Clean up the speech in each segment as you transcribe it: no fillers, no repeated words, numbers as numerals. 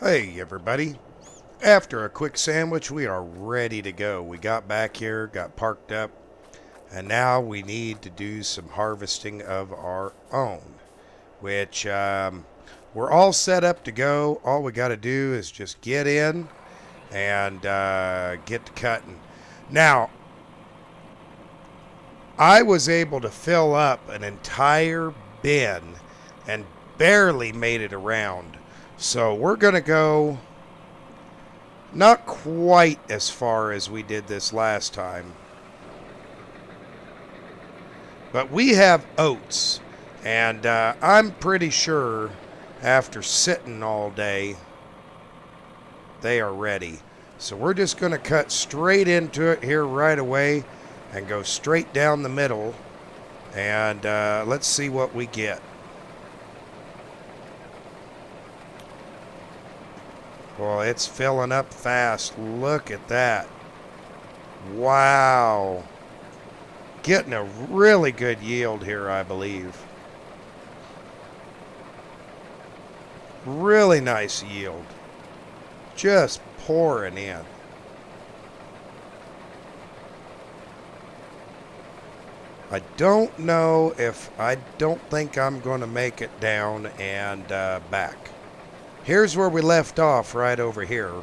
Hey everybody, after a quick sandwich we are ready to go. We got back here, got parked up, and now we need to do some harvesting of our own, which we're all set up to go. All we got to do is just get in and get to cutting. Now, I was able to fill up an entire bin and barely made it around. So we're going to go not quite as far as we did this last time. But we have oats, and I'm pretty sure after sitting all day, they are ready. So we're just going to cut straight into it here right away and go straight down the middle, and let's see what we get. Well, it's filling up fast. Look at that. Wow. Getting a really good yield here, I believe. Really nice yield. Just pouring in. I don't know if, I don't think I'm going to make it down and back. Here's where we left off, right over here.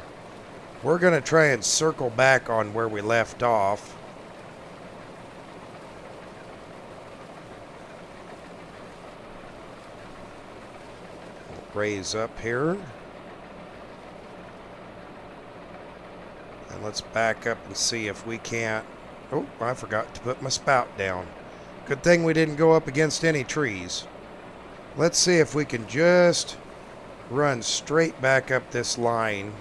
We're going to try and circle back on where we left off. We'll raise up here. And let's back up and see if we can't. Oh, I forgot to put my spout down. Good thing we didn't go up against any trees. Let's see if we can just run straight back up this line.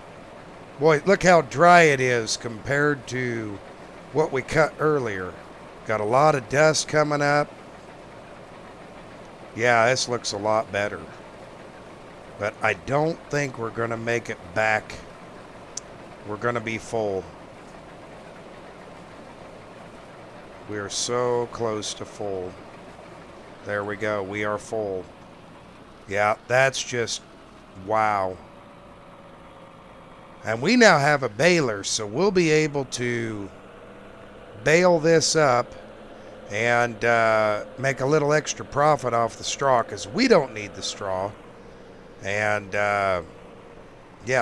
Boy, look how dry it is compared to what we cut earlier. Got a lot of dust coming up. Yeah, this looks a lot better. But I don't think we're going to make it back. We're going to be full. We are so close to full. There we go. We are full. Yeah, that's just wow. And we now have a baler, so we'll be able to bale this up and make a little extra profit off the straw, because we don't need the straw. And yeah,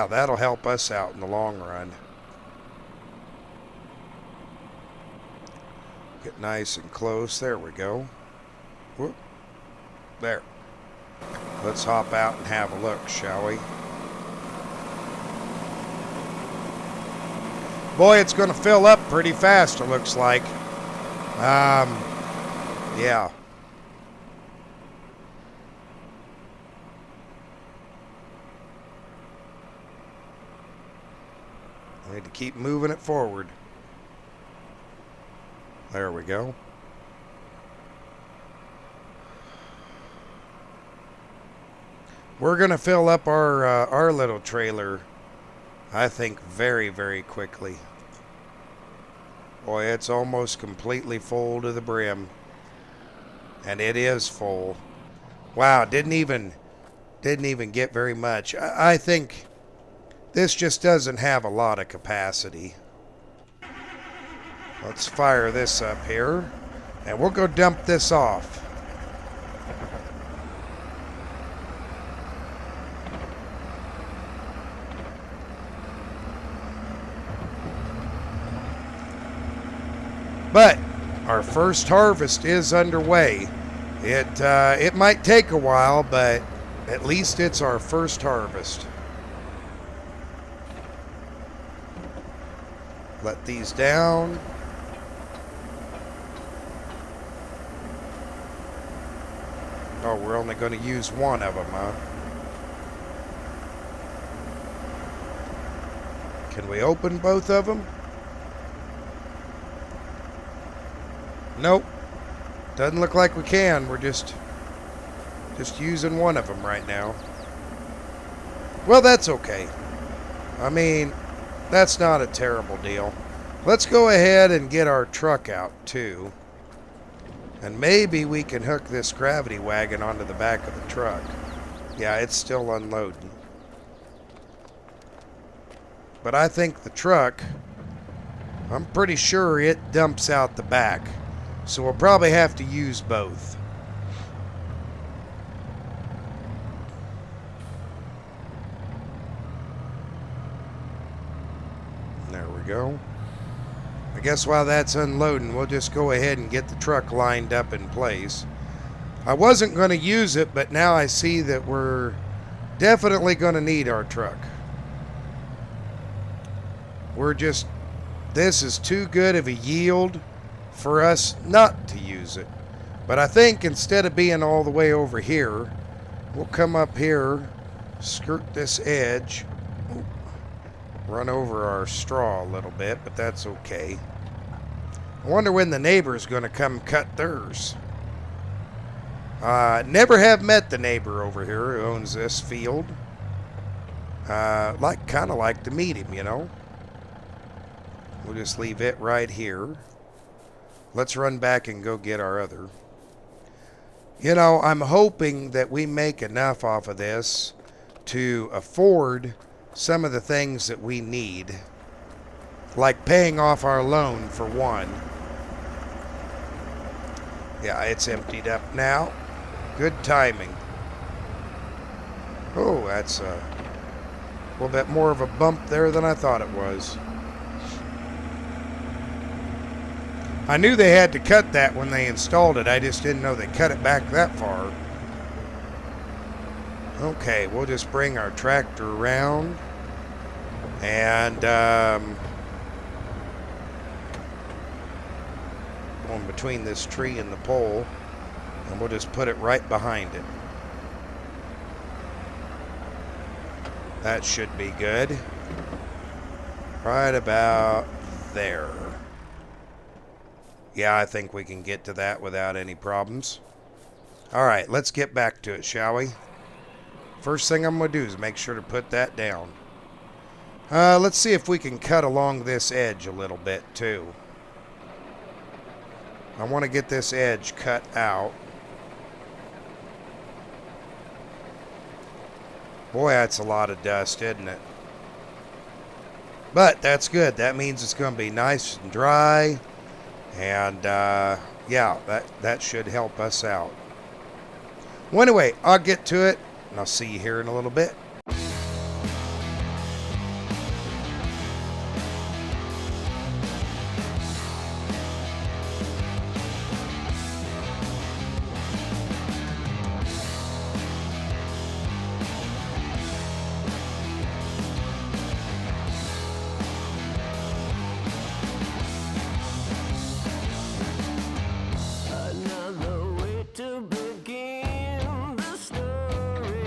that'll help us out in the long run. Get nice and close. There we go. Whoop. There. Let's hop out and have a look, shall we? Boy, it's going to fill up pretty fast, it looks like. Yeah. I need to keep moving it forward. There we go. We're going to fill up our little trailer, I think, very, very quickly. Boy, it's almost completely full to the brim. And it is full. Wow, didn't even get very much. I think this just doesn't have a lot of capacity. Let's fire this up here, and we'll go dump this off. But our first harvest is underway. It might take a while, but at least it's our first harvest. Let these down. Oh, we're only going to use one of them, huh? Can we open both of them? Nope. Doesn't look like we can. We're just using one of them right now. Well, that's okay. I mean, that's not a terrible deal. Let's go ahead and get our truck out, too. And maybe we can hook this gravity wagon onto the back of the truck. Yeah, it's still unloading. But I think the truck, I'm pretty sure it dumps out the back. So we'll probably have to use both. There we go. I guess while that's unloading, we'll just go ahead and get the truck lined up in place. I wasn't going to use it, but now I see that we're definitely going to need our truck. This is too good of a yield for us not to use it. But I think instead of being all the way over here, we'll come up here, skirt this edge, run over our straw a little bit, but that's okay. I wonder when the neighbor's going to come cut theirs. Never have met the neighbor over here who owns this field. Kind of like to meet him, you know. We'll just leave it right here. Let's run back and go get our other. You know, I'm hoping that we make enough off of this to afford some of the things that we need. Like paying off our loan, for one. Yeah, it's emptied up now. Good timing. Oh, that's a little bit more of a bump there than I thought it was. I knew they had to cut that when they installed it. I just didn't know they cut it back that far. Okay, we'll just bring our tractor around. And going between this tree and the pole. And we'll just put it right behind it. That should be good. Right about there. Yeah, I think we can get to that without any problems. Alright, let's get back to it, shall we? First thing I'm going to do is make sure to put that down. Let's see if we can cut along this edge a little bit, too. I want to get this edge cut out. Boy, that's a lot of dust, isn't it? But that's good. That means it's going to be nice and dry. And, yeah, that should help us out. Well, anyway, I'll get to it, and I'll see you here in a little bit. To begin the story,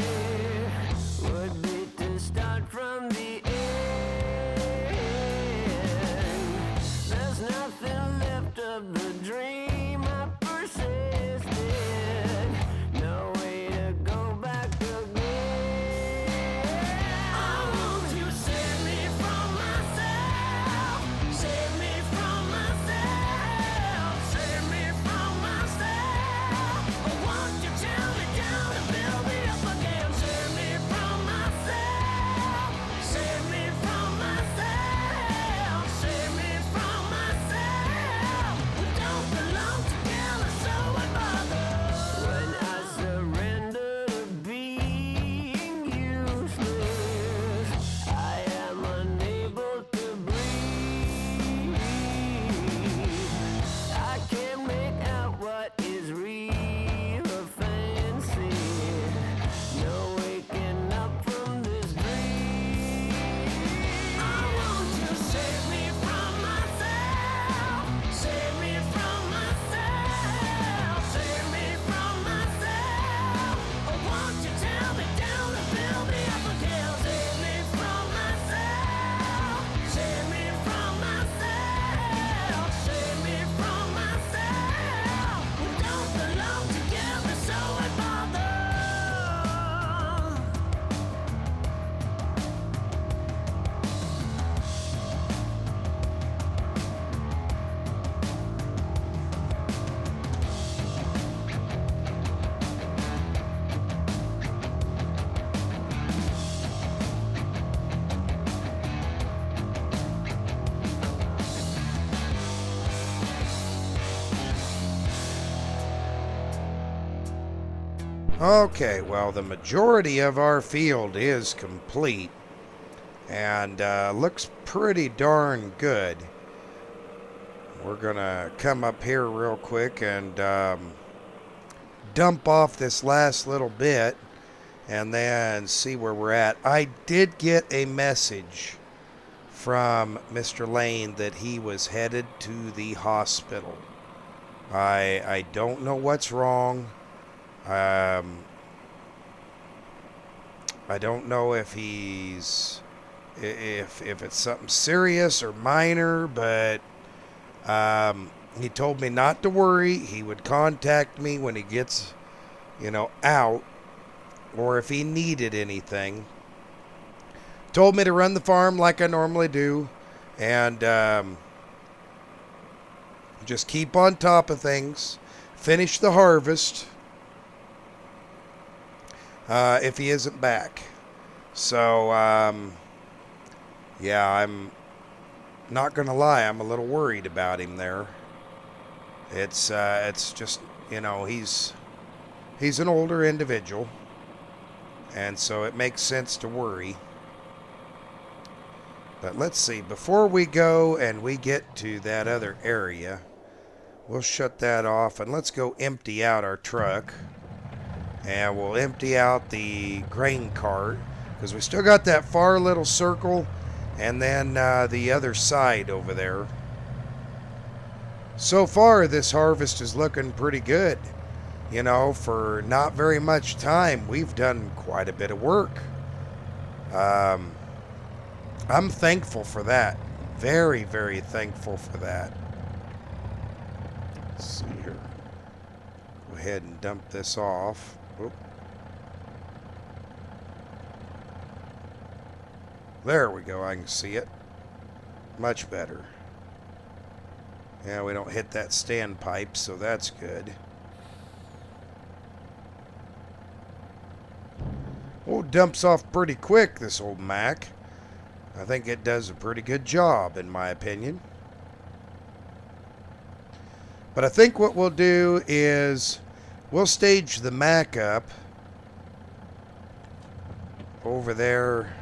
Okay, well, the majority of our field is complete and looks pretty darn good. We're going to come up here real quick and dump off this last little bit and then see where we're at. I did get a message from Mr. Lane that he was headed to the hospital. I don't know what's wrong. I don't know if he's if it's something serious or minor, but he told me not to worry. He would contact me when he gets, out, or if he needed anything. Told me to run the farm like I normally do, and just keep on top of things. Finish the harvest if he isn't back. So, yeah, I'm not going to lie. I'm a little worried about him there. It's just, he's an older individual, and so it makes sense to worry. But let's see, before we go and we get to that other area, we'll shut that off and let's go empty out our truck. And we'll empty out the grain cart because we still got that far little circle and then the other side over there. So far, this harvest is looking pretty good. For not very much time, we've done quite a bit of work. I'm thankful for that. Very, very thankful for that. Let's see here. Go ahead and dump this off. Oop. There we go. I can see it. Much better. Yeah, we don't hit that standpipe, so that's good. Oh, dumps off pretty quick, this old Mac. I think it does a pretty good job, in my opinion. But I think what we'll do is we'll stage the Mac up over there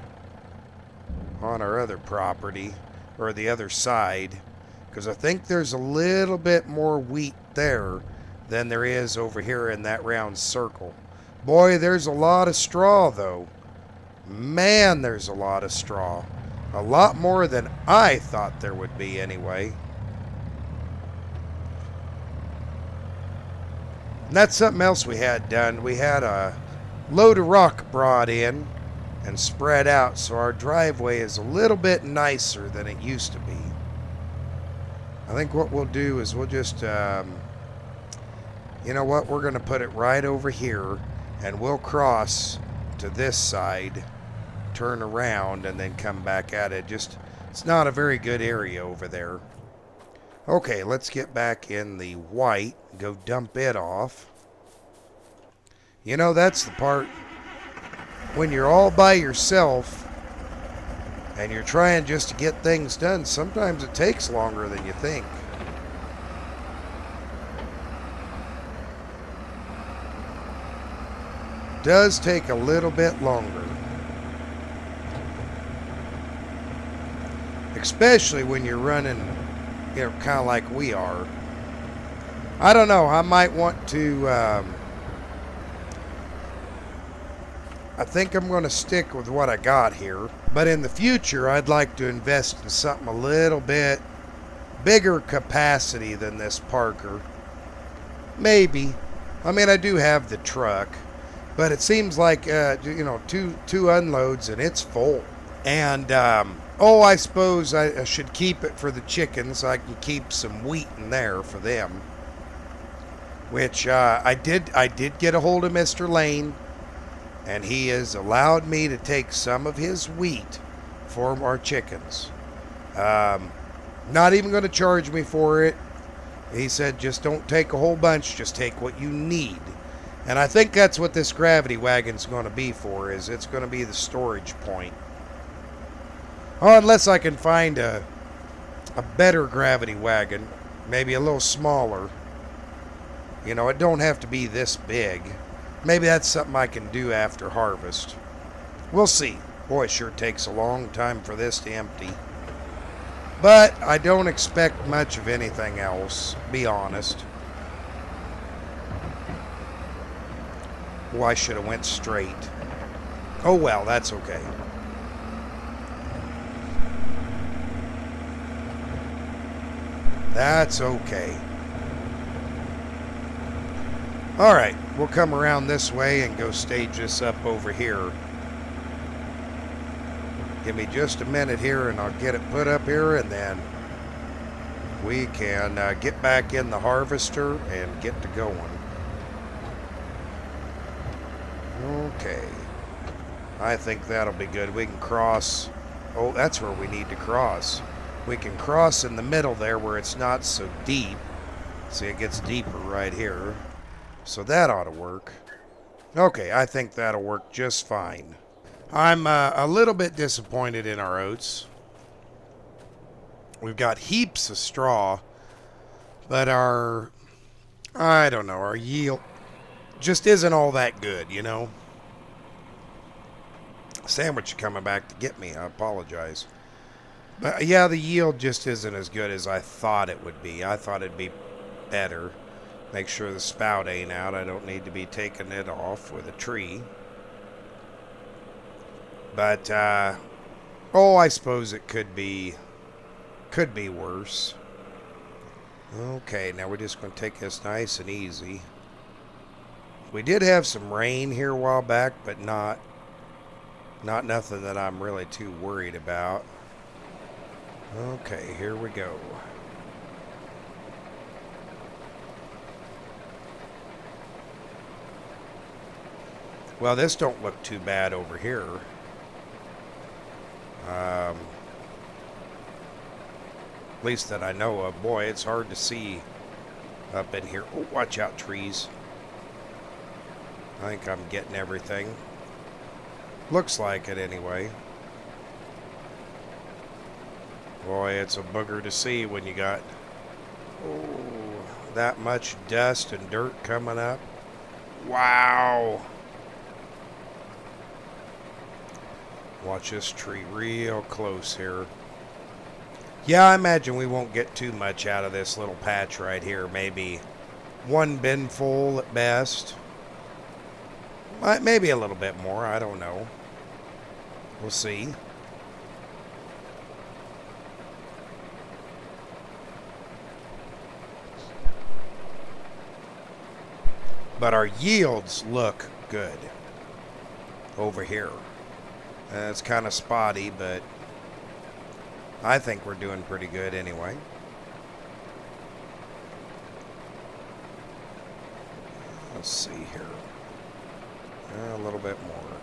on our other property, or the other side, because I think there's a little bit more wheat there than there is over here in that round circle. Boy, there's a lot of straw, though. Man, there's a lot of straw. A lot more than I thought there would be anyway. And that's something else we had done. We had a load of rock brought in and spread out, so our driveway is a little bit nicer than it used to be. I think what we'll do is we'll just, you know what, we're going to put it right over here, and we'll cross to this side, turn around, and then come back at it. It's not a very good area over there. Okay, let's get back in the white, go dump it off. That's the part when you're all by yourself and you're trying just to get things done. Sometimes it takes longer than you think. Does take a little bit longer. Especially when you're running, kind of like we are. I don't know. I might want to, I think I'm going to stick with what I got here. But in the future, I'd like to invest in something a little bit bigger capacity than this Parker. Maybe. I mean, I do have the truck. But it seems like, two unloads and it's full. And, I suppose I should keep it for the chickens. I can keep some wheat in there for them. Which I did get a hold of Mr. Lane. And he has allowed me to take some of his wheat for our chickens. Not even going to charge me for it. He said, just don't take a whole bunch. Just take what you need. And I think that's what this gravity wagon's going to be for, is it's going to be the storage point. Oh, unless I can find a better gravity wagon, maybe a little smaller. It don't have to be this big. Maybe that's something I can do after harvest. We'll see. Boy, it sure takes a long time for this to empty. But I don't expect much of anything else, be honest. Well, I should have went straight. Oh well, that's okay. That's okay. Alright, we'll come around this way and go stage this up over here. Give me just a minute here and I'll get it put up here, and then we can get back in the harvester and get to going. Okay. I think that'll be good. We can cross. Oh, that's where we need to cross. We can cross in the middle there where it's not so deep. See, it gets deeper right here. So that ought to work. Okay, I think that'll work just fine. I'm a little bit disappointed in our oats. We've got heaps of straw, but I don't know, our yield just isn't all that good, you know. Sandwich coming back to get me, I apologize. But yeah, the yield just isn't as good as I thought it would be. I thought it'd be better. Make sure the spout ain't out. I don't need to be taking it off with a tree. But, oh, I suppose it could be worse. Okay, now we're just going to take this nice and easy. We did have some rain here a while back, but not nothing that I'm really too worried about. Okay, here we go. Well, this don't look too bad over here. At least that I know of. Boy, it's hard to see up in here. Oh, watch out, trees. I think I'm getting everything. Looks like it anyway. Boy, it's a booger to see when you got that much dust and dirt coming up. Wow. Watch this tree real close here. Yeah, I imagine we won't get too much out of this little patch right here. Maybe one bin full at best. Maybe a little bit more. I don't know. We'll see. But our yields look good over here. It's kind of spotty, but I think we're doing pretty good anyway. Let's see here. A little bit more.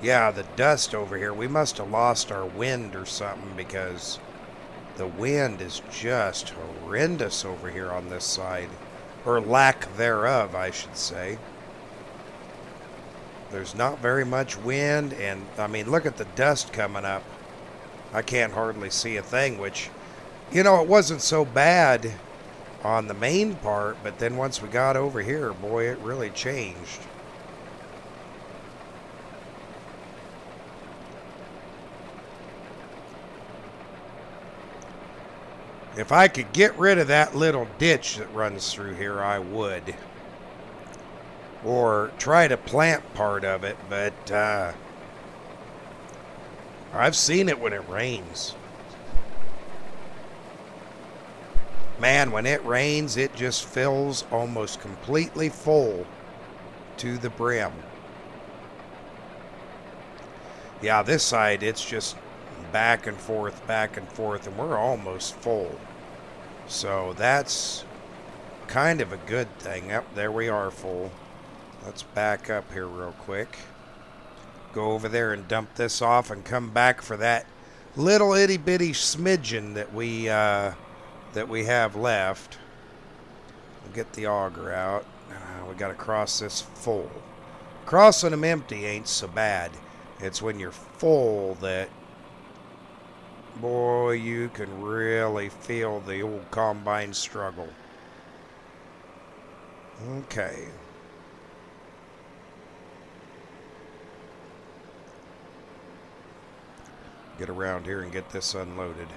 Yeah, the dust over here. We must have lost our wind or something, because the wind is just horrendous over here on this side. Or lack thereof, I should say. There's not very much wind, and I mean, look at the dust coming up. I can't hardly see a thing, which, you know, it wasn't so bad on the main part, but then once we got over here, boy, it really changed. If I could get rid of that little ditch that runs through here, I would. Or try to plant part of it, but I've seen it when it rains. Man, when it rains, it just fills almost completely full to the brim. Yeah, this side, it's just back and forth, and we're almost full. So that's kind of a good thing. Yep, there we are full. Let's back up here real quick. Go over there and dump this off and come back for that little itty bitty smidgen that we have left. We'll get the auger out. We got to cross this full. Crossing them empty ain't so bad. It's when you're full that, boy, you can really feel the old combine struggle. Okay. get around here and get this unloaded.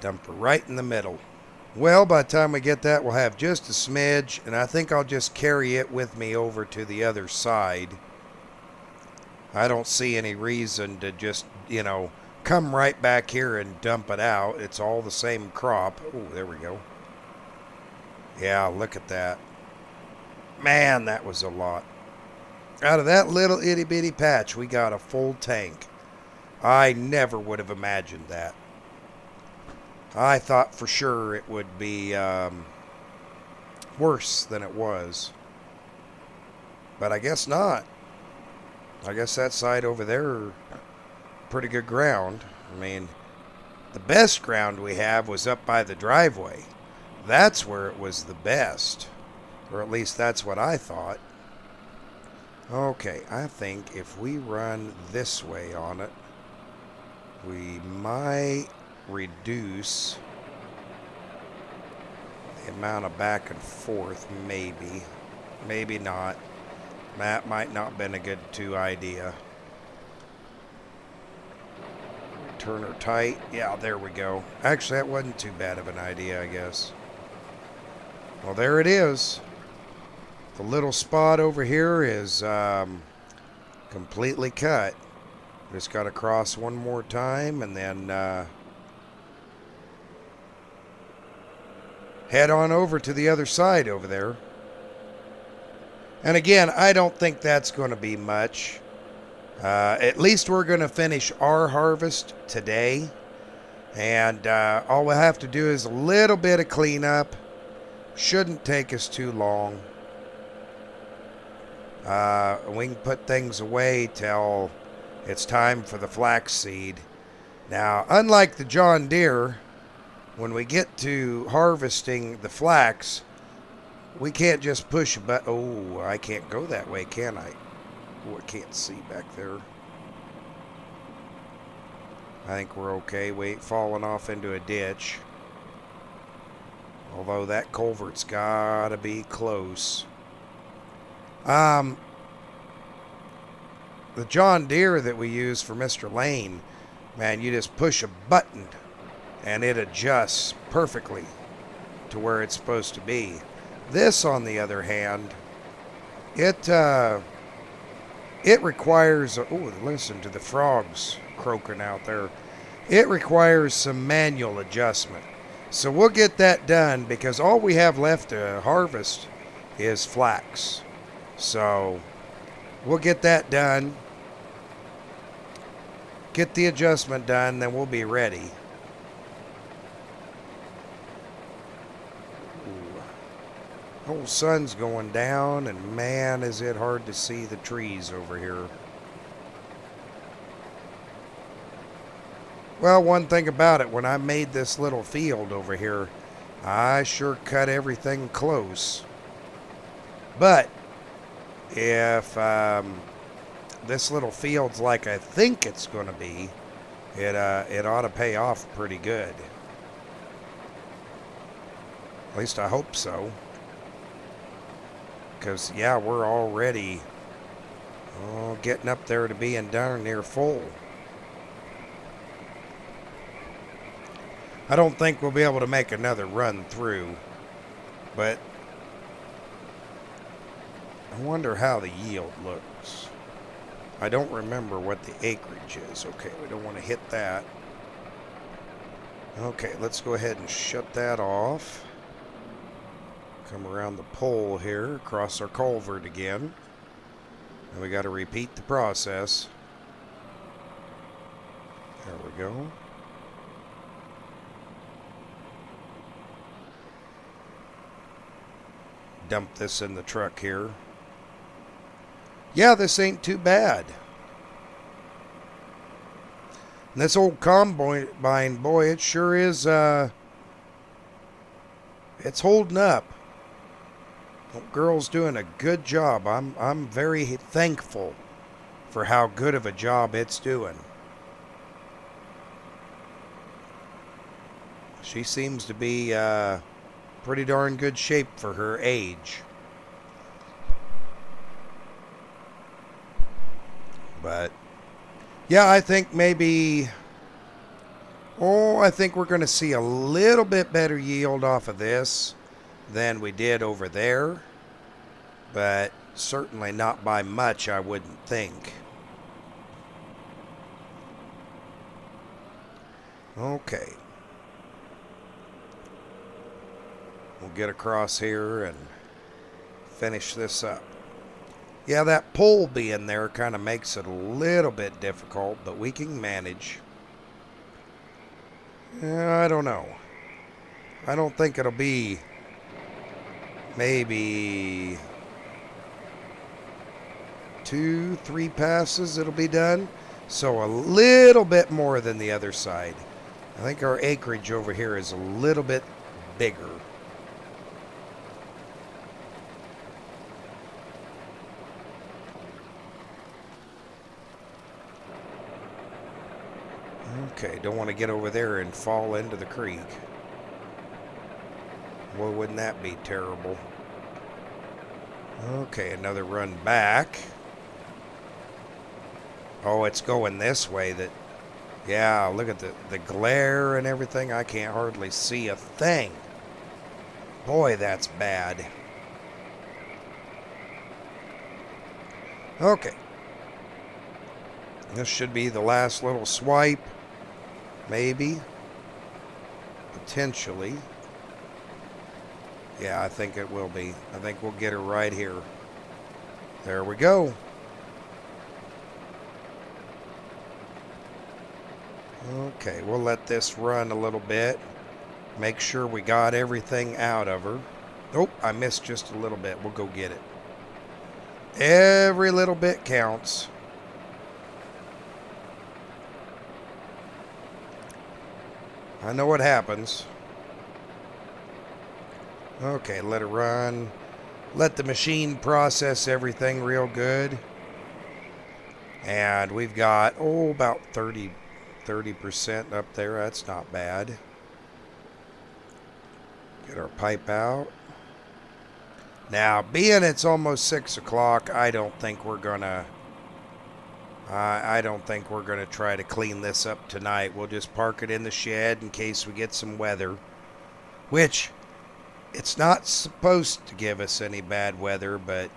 Dump her right in the middle. Well, by the time we get that, we'll have just a smidge, and I think I'll just carry it with me over to the other side. I don't see any reason to just, come right back here and dump it out. It's all the same crop. Oh, there we go. Yeah, look at that. Man, that was a lot. Out of that little itty bitty patch, we got a full tank. I never would have imagined that. I thought for sure it would be worse than it was. But I guess not. I guess that side over there, pretty good ground. I mean, the best ground we have was up by the driveway. That's where it was the best. Or at least that's what I thought. Okay, I think if we run this way on it, we might reduce the amount of back and forth, maybe. Maybe not. That might not have been a good idea. Turn her tight. Yeah, there we go. Actually, that wasn't too bad of an idea, I guess. Well, there it is. The little spot over here is completely cut. Just got to cross one more time and then head on over to the other side over there. And again, I don't think that's going to be much. At least we're going to finish our harvest today. And all we'll have to do is a little bit of cleanup. Shouldn't take us too long. We can put things away till it's time for the flaxseed. Now, unlike the John Deere, when we get to harvesting the flax, we can't just push a button. Oh, I can't go that way, can I? Oh, I can't see back there. I think we're okay. We ain't falling off into a ditch. Although that culvert's gotta be close. The John Deere that we use for Mr. Lane, man, you just push a button and it adjusts perfectly to where it's supposed to be. This, on the other hand, it requires, oh, listen to the frogs croaking out there. It requires some manual adjustment. So we'll get that done because all we have left to harvest is flax. So we'll get that done, get the adjustment done, then we'll be ready. The whole sun's going down, and man, is it hard to see the trees over here. Well, one thing about it, when I made this little field over here, I sure cut everything close. But if this little field's like I think it's going to be, it ought to pay off pretty good. At least I hope so. Because, yeah, we're already getting up there to being darn near full. I don't think we'll be able to make another run through, but I wonder how the yield looks. I don't remember what the acreage is. Okay, we don't want to hit that. Okay, let's go ahead and shut that off. Come around the pole here, across our culvert again. And we got to repeat the process. There we go. Dump this in the truck here. Yeah, this ain't too bad. And this old combine, boy, it sure is, it's holding up. The girl's doing a good job. I'm very thankful for how good of a job it's doing. She seems to be pretty darn good shape for her age. But yeah, I think maybe, I think we're going to see a little bit better yield off of this than we did over there. But certainly not by much, I wouldn't think. Okay. We'll get across here and finish this up. Yeah, that pole being there kind of makes it a little bit difficult, but we can manage. I don't know. I don't think it'll be maybe 2-3 passes it'll be done. So a little bit more than the other side. I think our acreage over here is a little bit bigger. Okay, don't want to get over there and fall into the creek. Well, wouldn't that be terrible? Okay, another run back. Oh, it's going this way. Yeah, look at the glare and everything. I can't hardly see a thing. Boy, that's bad. Okay. This should be the last little swipe. Maybe. Potentially. Yeah, I think it will be. I think we'll get her right here. There we go. Okay, we'll let this run a little bit. Make sure we got everything out of her. Oh, I missed just a little bit. We'll go get it. Every little bit counts. I know what happens. Okay, let it run. Let the machine process everything real good. And we've got, about 30% up there. That's not bad. Get our pipe out. Now, being it's almost 6 o'clock, I don't think we're gonna try to clean this up tonight. We'll just park it in the shed in case we get some weather, which it's not supposed to give us any bad weather, but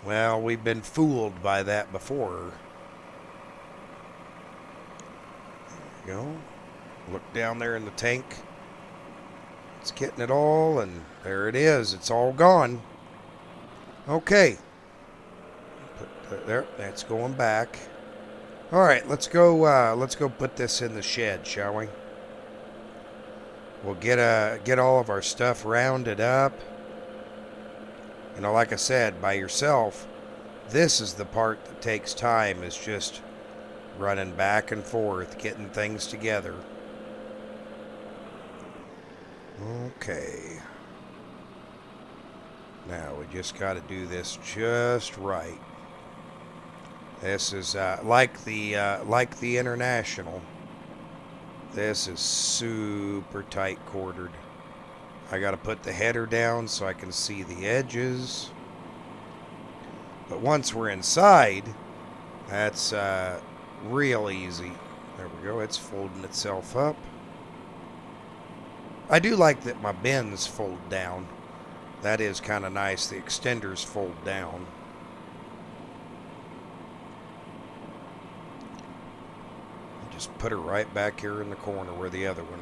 well, we've been fooled by that before. There we go. Look down there in the tank. It's getting it all, and there it is. It's all gone. Okay. Put there. That's going back. All right, let's go put this in the shed, shall we? We'll get all of our stuff rounded up. You know, like I said, by yourself, this is the part that takes time, is just running back and forth, getting things together. Okay. Now we just got to do this just right. This is like the International. This is super tight quartered. I got to put the header down so I can see the edges. But once we're inside, that's real easy. There we go. It's folding itself up. I do like that my bins fold down. That is kind of nice. The extenders fold down. Just put her right back here in the corner where the other one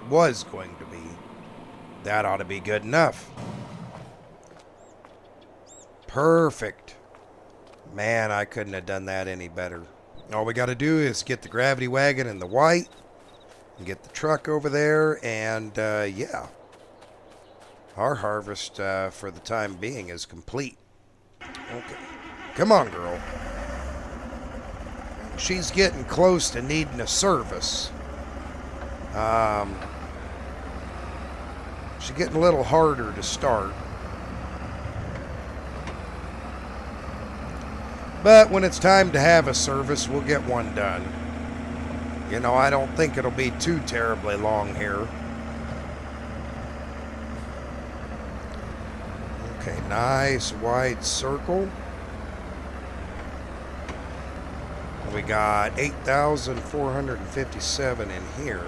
was going to be. That ought to be good enough. Perfect. Man, I couldn't have done that any better. All we got to do is get the gravity wagon in the white and get the truck over there, and yeah. Our harvest for the time being is complete. Okay. Come on, girl. She's getting close to needing a service. She's getting a little harder to start. But when it's time to have a service, we'll get one done. You know, I don't think it'll be too terribly long here. Okay, nice wide circle. We got 8,457 in here.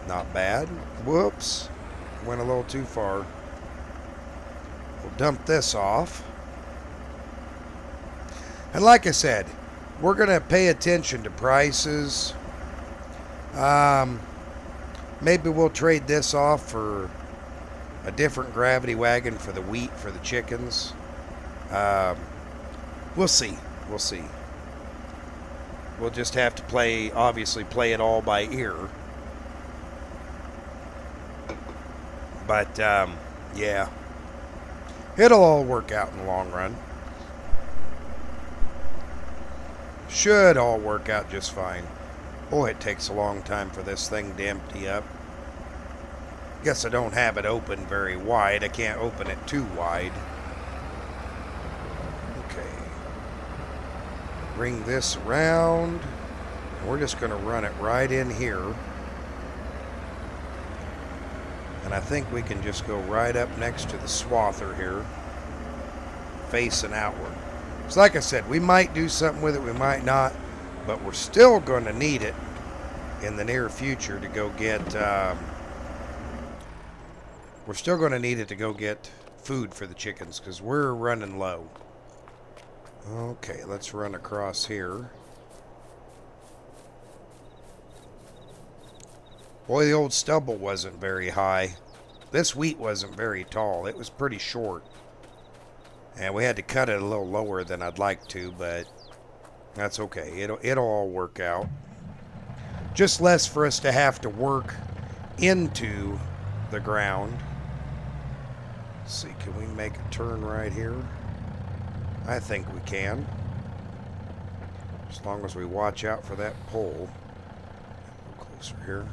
Not bad. Whoops. Went a little too far. We'll dump this off. And like I said, we're going to pay attention to prices. Maybe we'll trade this off for a different gravity wagon for the wheat for the chickens. We'll see. We'll see. We'll just have to obviously play it all by ear. But, yeah. It'll all work out in the long run. Should all work out just fine. Boy, it takes a long time for this thing to empty up. Guess I don't have it open very wide. I can't open it too wide. Okay. Bring this around. We're just going to run it right in here. And I think we can just go right up next to the swather here, facing outward. So like I said, we might do something with it, we might not, but we're still going to need it in the near future to go get, we're still going to need it to go get food for the chickens because we're running low. Okay, let's run across here. Boy, the old stubble wasn't very high. This wheat wasn't very tall. It was pretty short. And we had to cut it a little lower than I'd like to, but that's okay. It'll all work out. Just less for us to have to work into the ground. Let's see, can we make a turn right here? I think we can. As long as we watch out for that pole. A little closer here.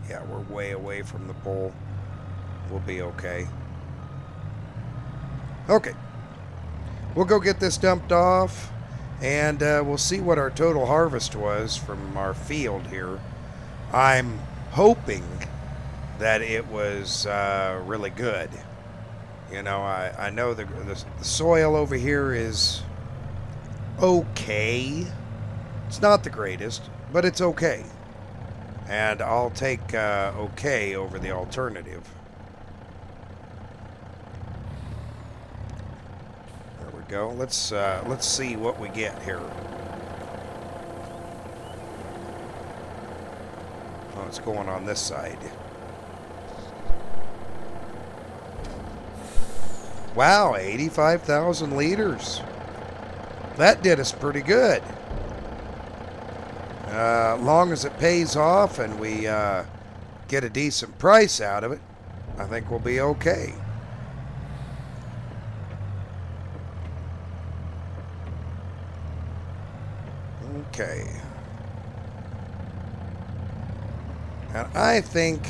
Yeah, we're way away from the pole. We'll be okay. Okay. We'll go get this dumped off, and we'll see what our total harvest was from our field here. I'm hoping that it was really good. You know, I know the soil over here is okay. It's not the greatest, but it's okay. And I'll take okay over the alternative. There we go. Let's see what we get here. Oh, it's going on this side. Wow, 85,000 liters. That did us pretty good. Long as it pays off and we get a decent price out of it, I think we'll be okay. Okay. And I think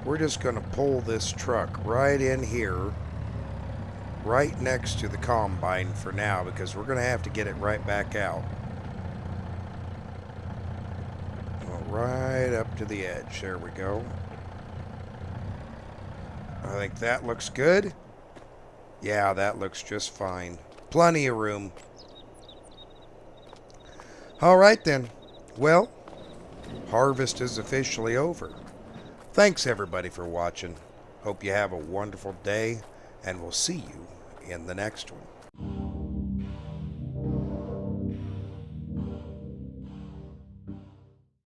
we're just going to pull this truck right in here, right next to the combine for now, because we're going to have to get it right back out. Right up to the edge. There we go. I think that looks good. Yeah, that looks just fine. Plenty of room. All right then. Well, harvest is officially over. Thanks everybody for watching. Hope you have a wonderful day, and we'll see you in the next one.